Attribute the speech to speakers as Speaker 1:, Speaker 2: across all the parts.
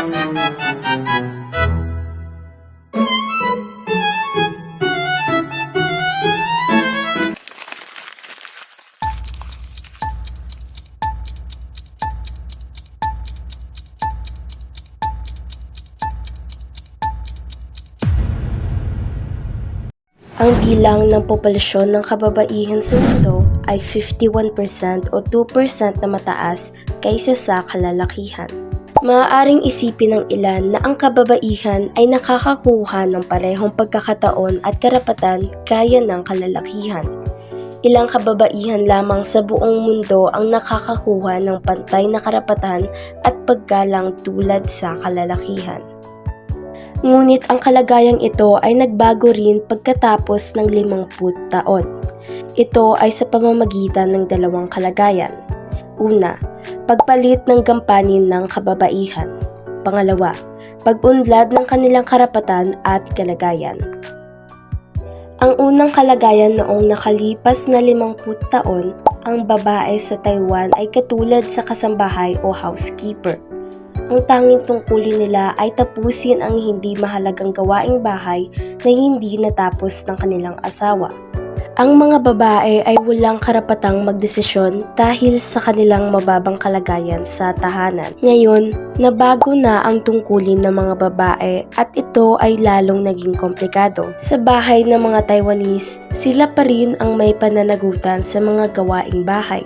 Speaker 1: Ang bilang ng populasyon ng kababaihan sa mundo ay 51% o 2% na mataas kaysa sa kalalakihan. Maaaring isipin ng ilan na ang kababaihan ay nakakakuha ng parehong pagkakataon at karapatan gaya ng kalalakihan. Ilang kababaihan lamang sa buong mundo ang nakakakuha ng pantay na karapatan at paggalang tulad sa kalalakihan. Ngunit ang kalagayang ito ay nagbago rin pagkatapos ng 50 taon. Ito ay sa pamamagitan ng dalawang kalagayan. Una, pagpalit ng gampanin ng kababaihan. Pangalawa, pag-unlad ng kanilang karapatan at kalagayan. Ang unang kalagayan noong nakalipas na 50 taon, ang babae sa Taiwan ay katulad sa kasambahay o housekeeper. Ang tanging tungkulin nila ay tapusin ang hindi mahalagang gawaing bahay na hindi natapos ng kanilang asawa. Ang mga babae ay walang karapatang magdesisyon dahil sa kanilang mababang kalagayan sa tahanan. Ngayon, nabago na ang tungkulin ng mga babae at ito ay lalong naging komplikado. Sa bahay ng mga Taiwanese, sila pa rin ang may pananagutan sa mga gawaing bahay.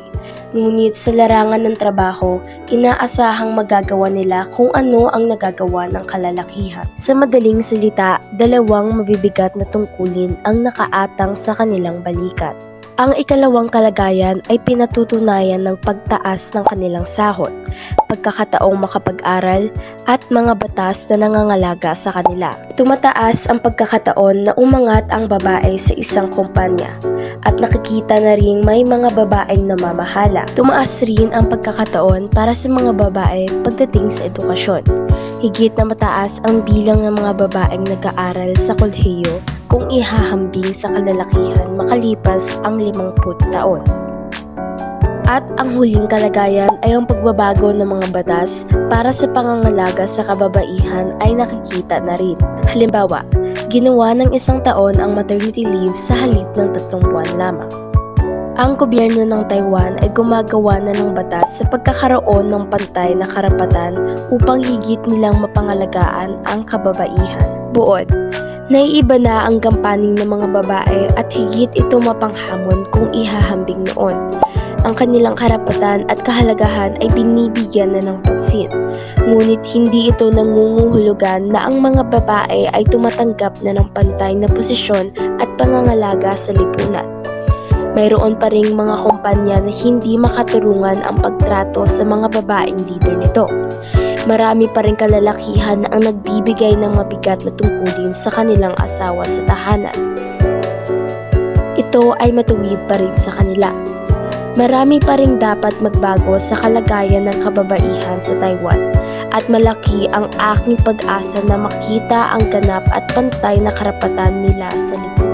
Speaker 1: Ngunit sa larangan ng trabaho, inaasahang magagawa nila kung ano ang nagagawa ng kalalakihan. Sa madaling salita, dalawang mabibigat na tungkulin ang nakaatang sa kanilang balikat. Ang ikalawang kalagayan ay pinatutunayan ng pagtaas ng kanilang sahod, pagkakataong makapag-aral, at mga batas na nangangalaga sa kanila. Tumataas ang pagkakataon na umangat ang babae sa isang kumpanya, at nakikita na ring may mga babaeng namamahala. Tumaas rin ang pagkakataon para sa mga babae pagdating sa edukasyon. Higit na mataas ang bilang ng mga babaeng nag-aaral sa kolehiyo kung ihahambing sa kalalakihan makalipas ang 50 taon. At ang huling kalagayan ay ang pagbabago ng mga batas para sa pangangalaga sa kababaihan ay nakikita na rin. Halimbawa, ginawa ng 1 taon ang maternity leave sa halip ng 3 buwan lamang. Ang gobyerno ng Taiwan ay gumagawa na ng batas sa pagkakaroon ng pantay na karapatan upang higit nilang mapangalagaan ang kababaihan. Buod, naiiba na ang gampanin ng mga babae at higit ito mapanghamon kung ihahambing noon. Ang kanilang karapatan at kahalagahan ay binibigyan na ng pansin. Ngunit hindi ito nangunguhulugan na ang mga babae ay tumatanggap na ng pantay na posisyon at pangangalaga sa lipunan. Mayroon pa ring mga kumpanya na hindi makaturungan ang pagtrato sa mga babaeng leader nito. Marami pa ring kalalakihan na ang nagbibigay ng mabigat na tungkulin sa kanilang asawa sa tahanan. Ito ay matuwid pa rin sa kanila. Marami pa ring dapat magbago sa kalagayan ng kababaihan sa Taiwan at malaki ang aking pag-asa na makita ang ganap at pantay na karapatan nila sa lipunan.